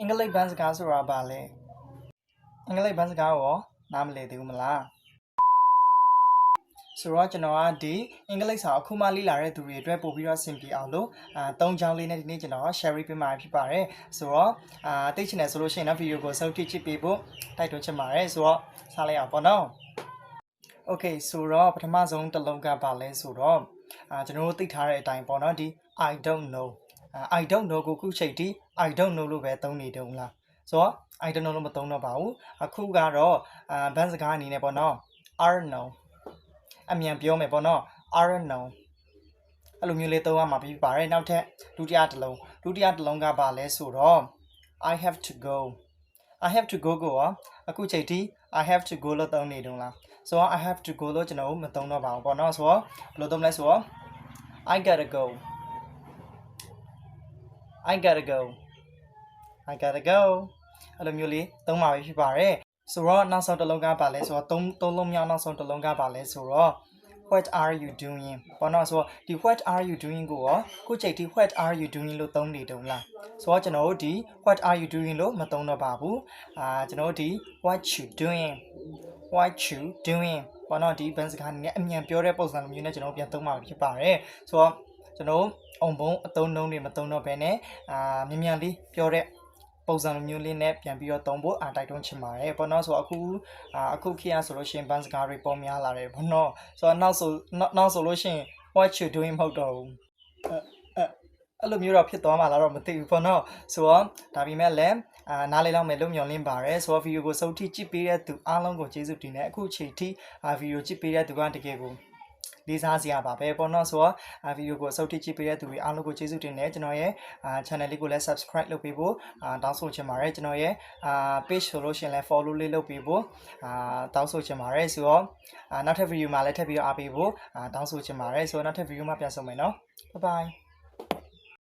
အင်္ဂလိပ်ဘန်းစကားဆိုတာဘာလဲအင်္ဂလိပ်ဘန်းစကားရောနားမလည်သေးဘူးမလားဆိုတော့ကျွန်တော်ကဒီအင်္ဂလိပ်စာအခုမှလေ့လာတဲ့သူတွေအတွက်ပို့ပြီးတော့ဆင်ပြေအောင်လို့၃ချောင်းလေးနဲ့ဒီနေ့ကျွန်တော် share ပေးမှာဖြစ်ပါတယ်ဆိုတော့သိချင်တယ်ဆိုလို့ရှိရင်တော့ဗီဒီယိုကိုစုပ်ကြည့်ချစ်ပေးဖို့တိုက်တွန်းချင်ပါတယ်ဆိုတော့စားလိုက်အောင်ပေါ့နော် Okay ဆိုတော့ပထမဆုံးတစ်လုံးကဘာလဲဆိုတော့ကျွန်တော်တို့သိထားတဲ့အတိုင်းပေါ့နော်ဒီ I don't know I don't know ကိုခုချိန်ထိ I don't know လို့ပဲသုံးနေတုံးလားဆိုတော့ I don't know လို့မသုံးတော့ပါဘူးအခုကတော့ဘန်းစကားအနေနဲ့ပေါ့နော် I don't know အမြန်ပြောမယ်ပေါ့နော် I don't know အဲ့လိုမျိုးလေးသုံးရမှာဖြစ်ပါတယ်နောက်ထပ်ဒုတိယတစ်လုံးကဘာလဲဆိုတော့ I have to go I have to go ကိုအခုချိန်ထိ I have to go လို့သုံးနေတုံးလားဆိုတော့ I have to go လို့ကျွန်တော်မသုံးတော့ပါဘူးပေါ့နော်ဆိုတော့ဘယ်လိုသုံးလဲဆိုတော့ I gotta go I gotta go အဲ့လိုမျိုးလေးသုံးပါပဲဖြစ်ပါတယ်ဆိုတော့နောက်ဆုံးတစ်လုံးကပါလဲဆိုတော့သုံးလုံးမြောက်နောက်ဆုံးတစ်လုံးကပါလဲဆိုတော့ what are you doing ပေါ့နော်ဆိုတော့ဒီ what are you doing ကိုခုချိန်ထိ what are you doing လို့သုံးနေတုံးလားဆိုတော့ကျွန်တော်တို့ဒီ what are you doing လို့မသုံးတော့ပါဘူးကျွန်တော်တို့ဒီ what you doing ပေါ့နော်ဒီဘန်းစကားနဲ့အမြန်ပြောတဲ့ပုံစံမျိုးနဲ့ကျွန်တော်ပြန်သုံးမှာဖြစ်ပါတယ်ဆိုတော့ကျွန်တော်အုံဘုံအသုံးနှုန်းတွေမသုံးတော့ဘဲနဲ့မြန်လေးပြောတဲ့ပုံစံမျိုးလေးနဲ့ပြန်ပြီးတော့သုံးဖို့တိုက်တွန်းချင်ပါတယ်ပေါ့နော်ဆိုတော့အခုခေတ်ဆိုလို့ရှိရင်ဘန်းစကားတွေပုံများလာတယ်ပေါ့နော်ဆိုတော့နောက်ဆိုလို့ရှိရင် what you doing မဟုတ်တော့ဘူးအဲ့လိုမျိုးတော့ဖြစ်သွားမှာလားတော့မသိဘူးပေါ့နော်ဆိုတော့ဒါပေမဲ့လည်းနားလေးလောက်မယ်လို့မျှော်လင့်ပါတယ်ဆိုတော့ဗီဒီယိုကိုစုပ်ထိကြည့်ပေးတဲ့သူအားလုံးကိုကျေးဇူးတင်တယ်အခုချိန်ထိဗီဒီယိုကြည့်ပေးတဲ့သူကတကယ်ကိုလေးစားစရာပါပဲပေါ့နော်ဆိုတော့ဗီဒီယိုကိုစုပ်ထိကြည့်ပေးတဲ့သူတွေအားလုံးကိုကျေးဇူးတင်တယ်ကျွန်တော်ရဲ့channel လေးကိုလည်း subscribe လုပ်ပေးဖို့တောင်းဆိုချင်ပါတယ်ကျွန်တော်ရဲ့page ဆိုလို့ရှိရင်လည်း follow လေးလုပ်ပေးဖို့တောင်းဆိုချင်ပါတယ်ဆိုတော့နောက်ထပ်ဗီဒီယိုမှာလည်းထပ်ပြီးတော့အားပေးဖို့တောင်းဆိုချင်ပါတယ်ဆိုတော့နောက်ထပ်ဗီဒီယိုမှာပြန်ဆုံမယ်နော် bye bye